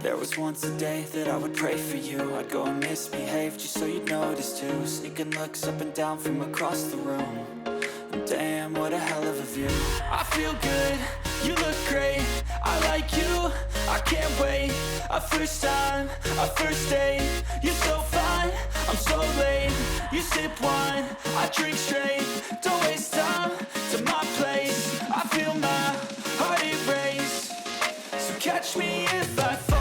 There was once a day that I would pray for you. I'd go and misbehave just so you'd notice too. Sneaking looks up and down from across the room. And damn, what a hell of a view. I feel good, you look great, I like you, I can't wait. A first time, a first date, you're so fine, I'm so late. You sip wine, I drink straight, don't waste time to my place. I feel my heart erase, so catch me if I fall.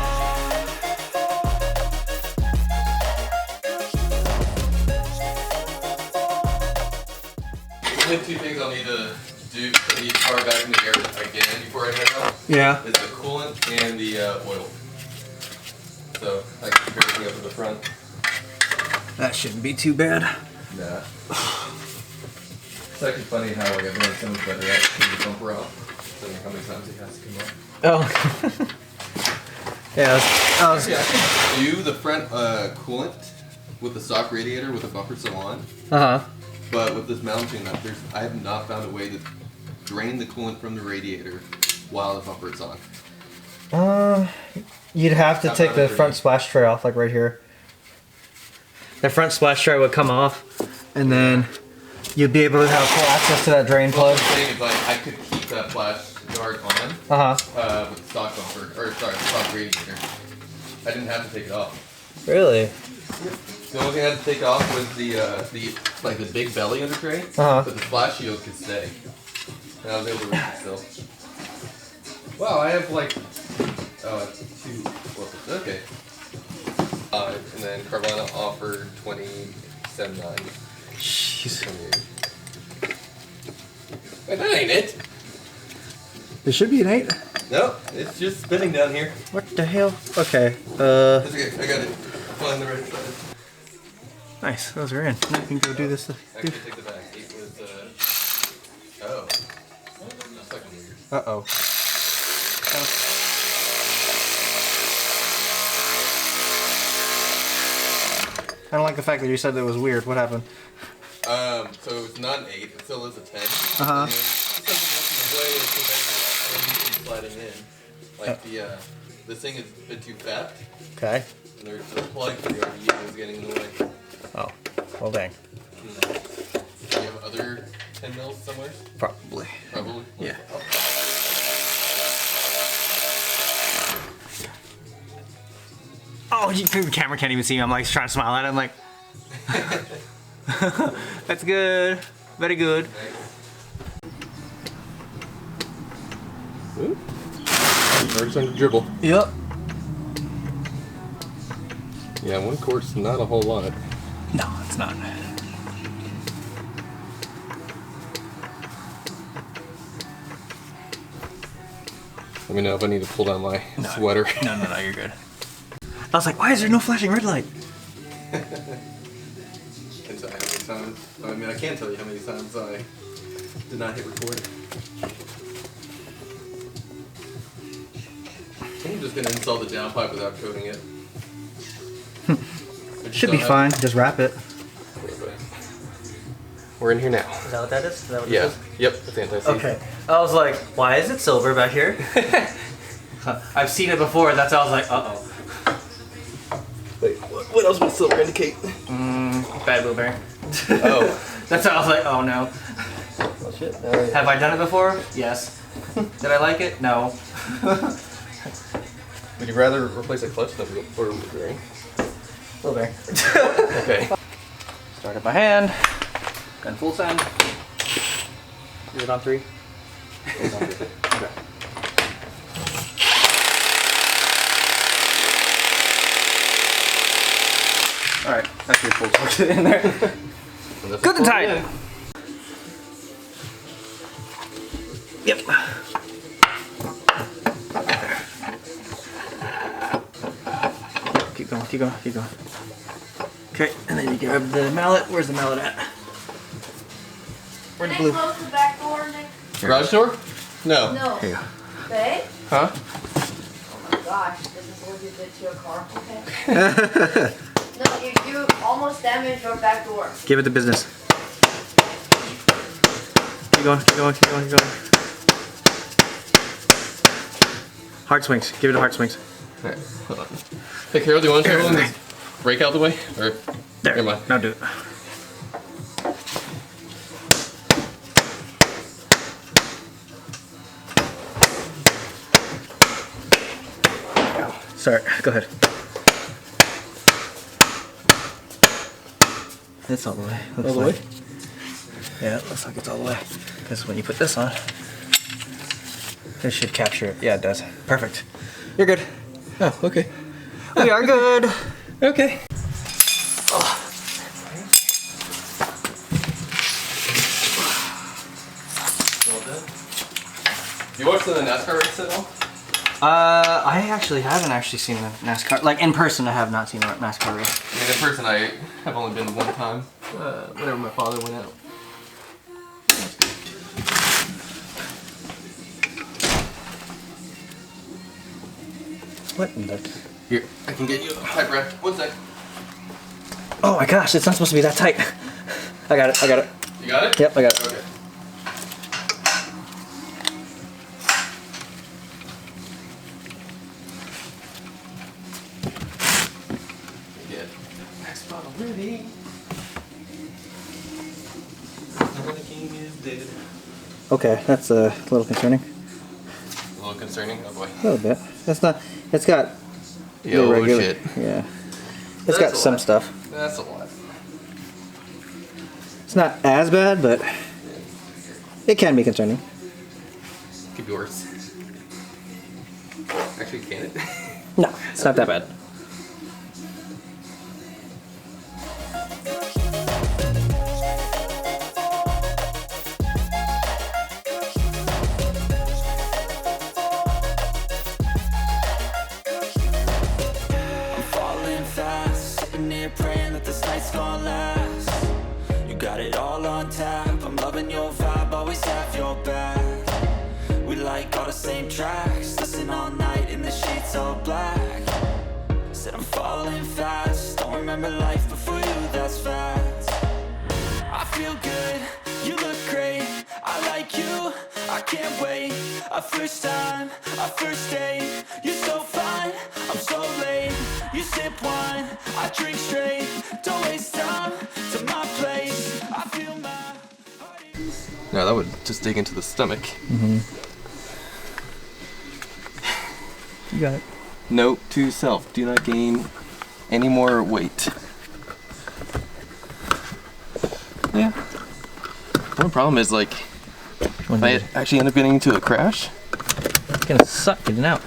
The only two things I'll need to do to get the car back in the air again before I head out is the coolant and the oil. So I can keep everything up at the front. That shouldn't be too bad. Nah. It's actually funny how like, I've done so much better at keeping the bumper off than how many times it has to come off. Oh. Yeah. Yeah, I can do the front coolant with the stock radiator with the bumper still on. But with this mounting, I have not found a way to drain the coolant from the radiator while the bumper is on. You'd have to take the front splash tray off, like right here. The front splash tray would come off, and then you'd be able to have full access to that drain plug. What I'm saying is, like, I could keep that flash guard on with the stock bumper, or sorry, the stock radiator. I didn't have to take it off. Really? The only thing I had to take off was the big belly of the tray, but the splash shield could stay. And I was able to reach it still. Wow, I have like, two, okay. And then Carvana offered $27.90. Jeez. Wait, that ain't it. There should be an 8. No, it's just spinning down here. What the hell? Okay. That's okay, I got it. Find the right side. Nice, those are in. Now you can go do this. Actually, take the back. It was, oh. That's fucking weird. Uh-oh. I don't like the fact that you said that it was weird. What happened? So it's not an 8, it still is a 10. And something else in the way is preventing sliding in. Like this thing is a bit too fat. Okay. And there's the plug for the RDU is getting in the way. Oh, well dang. Do you have other 10 mils somewhere? Probably. Probably? Yeah. Oh, the camera can't even see me. I'm like trying to smile at it. I'm like, that's good. Very good. Ooh. Already starting to dribble. Yep. Yeah, 1 quart's not a whole lot. No, it's not. Let me know if I need to pull down my sweater. No, you're good. I was like, why is there no flashing red light? Can't tell you how many times. I mean, I can't tell you how many times I did not hit record. I'm just gonna install the downpipe without coating it. Should be fine. Just wrap it. We're in here now. Is that what that is? Is that what Yeah. this is? Yep. That's anti-seize. Okay. I was like, why is it silver back here? I've seen it before. That's how I was like, uh-oh. Wait, what else would silver indicate? Bad blueberry. Oh. That's how I was like, oh no. Oh shit. Have I done it before? Yes. Did I like it? No. Would you rather replace a clutch than a blueberry? Blueberry. Okay. Start it by hand. Gun full send. Is it on 3? It's on 3. Okay. Alright, actually full torch it in there. Good and tight. Yep. Keep going, keep going, keep going. Okay, and then you grab the mallet. Where's the mallet at? Where's the blue? Close the back door, Nick. Garage door? No. No. Here you go. Babe? Huh? Oh my gosh, this is what you did to your car. Okay. No, you almost damaged your back door. Give it the business. Keep going, keep going, keep going, keep going. Hard swings. Give it a hard swings. Alright, hold on. Hey Carol, do you want to turn this brake out the way? Or There, never mind. now do it. Sorry, go ahead. It's all the way. All the way? Yeah, it looks like it's all the way. Because when you put this on, this should capture it. Yeah, it does. Perfect. You're good. Oh, okay. We are good. Okay. Well done. You watched the NASCAR race at all? I actually haven't actually seen a NASCAR. Like, in person, I have not seen a NASCAR race. I mean, in person, I have only been one time. Whenever my father went out. What in the... Here, I can get you a pipe rack. 1 sec. Oh my gosh, it's not supposed to be that tight. I got it, I got it. You got it? Yep, I got it. Okay. Get next bottle ready. The king is dead. Okay, that's a little concerning. A little concerning, oh boy. A little bit. It's not, it's got... Yo, regular, shit. Yeah. It's That's got a some lot. stuff. That's a lot. It's not as bad, but it can be concerning. Could be worse. Actually, can it? No, it's not that bad. I'm falling fast, sitting here praying that this night's gonna last. You got it all on tap, I'm loving your vibe, always have your back. We like all the same tracks, listen all night in the sheets all black. Said I'm falling fast, don't remember life before you, that's fact. I feel good, you look great, I like you, I can't wait. A first time, a first date, you're so fine, I'm so late. You sip wine, I drink straight, don't waste time to my place. I feel my heart is... No, that would just dig into the stomach. You got it. Note to self, do not gain any more weight. Yeah. One problem is, like, if I actually end up getting into a crash. It's gonna suck getting out.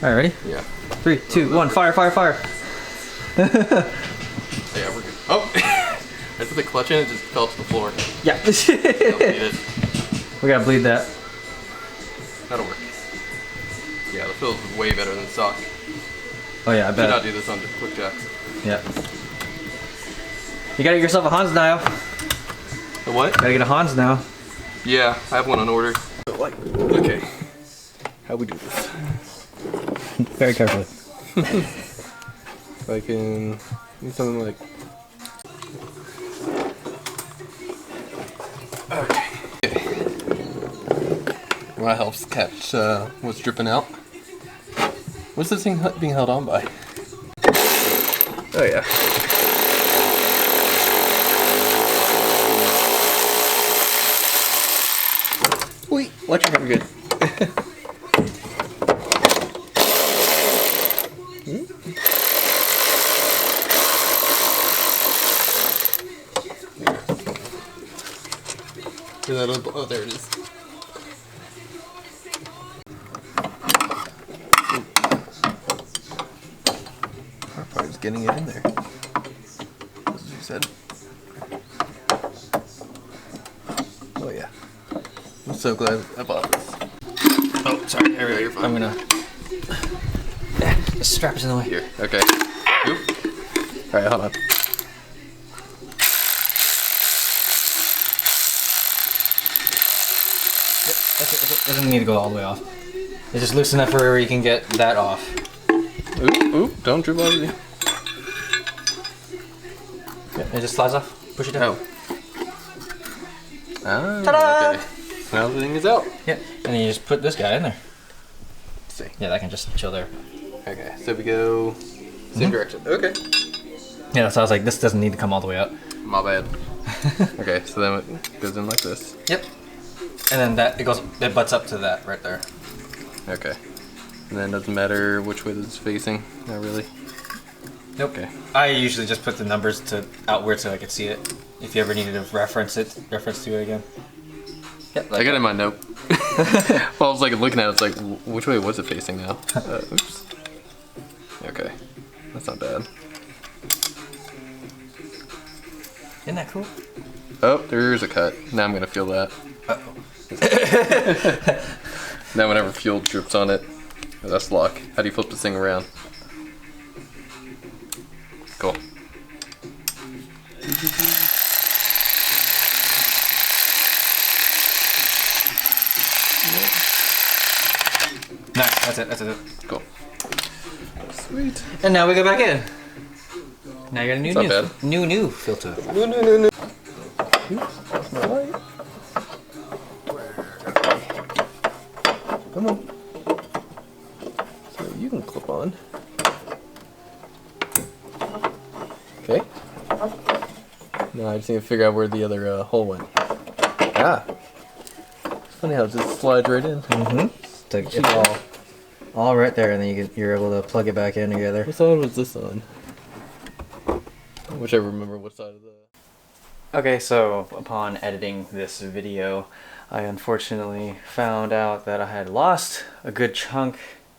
Alright, ready? Yeah. 3, 2, 1, fire, fire, fire. Yeah, we're good. Oh! I put the clutch in, it just fell to the floor. Yeah. I'll bleed it. We gotta bleed that. That'll work. Yeah, the fill's way better than stock. Oh yeah, I Do bet. not do this on quick jacks. Yeah. You gotta get yourself a Hans now. The what? Gotta get a Hans now. Yeah, I have one on order. Okay. How we do this? Very carefully. If I can do something like... Okay. Well, that helps catch what's dripping out. What's this thing being held on by? Oh yeah. Wait, watch your hand. We're good. Oh, there it is. Our part is getting it in there. That's what you said. Oh yeah. I'm so glad I bought this. Oh, sorry. There we go. You're fine. I'm gonna... The strap is in the way. Here. Okay. Oop. All right, hold on. It doesn't need to go all the way off. It's just loose enough where you can get that off. Oop, oop, don't dribble over me. Yeah, it just slides off. Push it down. Oh. Ah, Ta-da! okay. Now the thing is out. Yeah, and then you just put this guy in there. Let's see. Yeah, that can just chill there. Okay, so we go same direction. Okay. Yeah, so I was like, this doesn't need to come all the way up. My bad. Okay, so then it goes in like this. Yep. And then it butts up to that right there. Okay. And then it doesn't matter which way this is facing, not really. Nope. Okay. I usually just put the numbers to outward so I could see it. If you ever needed to reference to it again. Yep. I got it in my note. Well, I was like looking at it, it's like, which way was it facing now? Oops. Okay. That's not bad. Isn't that cool? Oh, there's a cut. Now I'm gonna feel that. Uh-oh. Now whenever fuel drips on it, oh, that's luck. How do you flip this thing around? Cool. Nice, that's it. Cool. Sweet. And now we go back in. Now you got a It's not bad. new filter. No. Come on. So you can clip on. Okay. Now I just need to figure out where the other hole went. Ah. It's funny how it just slides right in. It's all right there, and then you're able to plug it back in together. What side was this on? I wish I remember what side of the... Okay, so upon editing this video, I unfortunately found out that I had lost a good chunk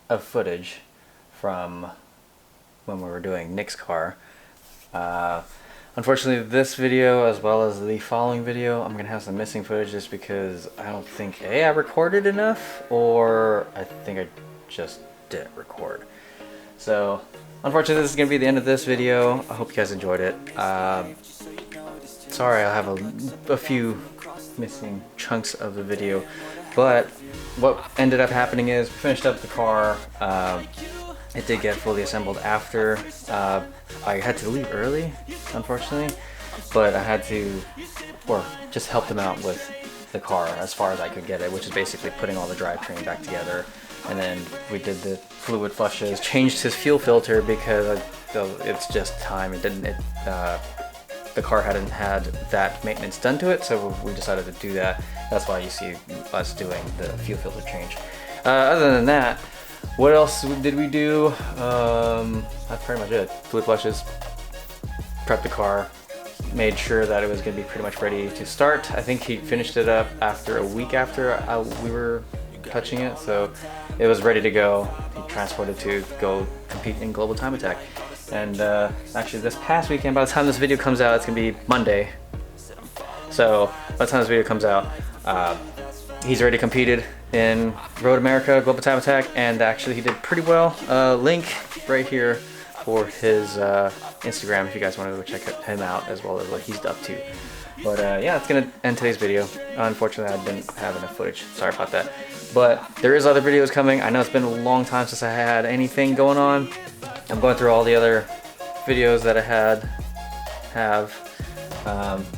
of footage from when we were doing Nick's car. Unfortunately, this video, as well as the following video, I'm going to have some missing footage just because I don't think I recorded enough, or I think I just didn't record. So, unfortunately, this is going to be the end of this video. I hope you guys enjoyed it. Sorry, I have a few missing chunks of the video, but what ended up happening is we finished up the car. It did get fully assembled after. I had to leave early, unfortunately, but I had to, or just help them out with the car as far as I could get it, which is basically putting all the drivetrain back together. And then we did the fluid flushes, changed his fuel filter because it's just time. The car hadn't had that maintenance done to it, so we decided to do that. That's why you see us doing the fuel filter change. Other than that, what else did we do? That's pretty much it. Fluid flushes, prepped the car, made sure that it was going to be pretty much ready to start. I think he finished it up after a week after we were touching it, so it was ready to go. He transported to go compete in Global Time Attack. And actually this past weekend, by the time this video comes out, it's going to be Monday. So by the time this video comes out, he's already competed in Road America, Global Time Attack, and actually he did pretty well. Link right here for his Instagram if you guys want to go check him out, as well as what he's up to. But yeah, that's going to end today's video. Unfortunately, I didn't have enough footage. Sorry about that. But there is other videos coming. I know it's been a long time since I had anything going on. I'm going through all the other videos that I have,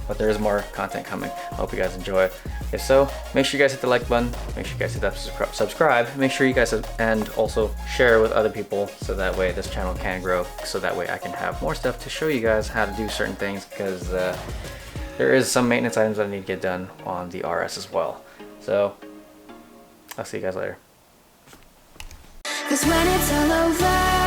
but there is more content coming. I hope you guys enjoy it. If so, make sure you guys hit the like button, make sure you guys hit that subscribe, make sure you guys and also share with other people so that way this channel can grow, so that way I can have more stuff to show you guys how to do certain things, because there is some maintenance items that I need to get done on the RS as well. So I'll see you guys later. 'Cause when it's all over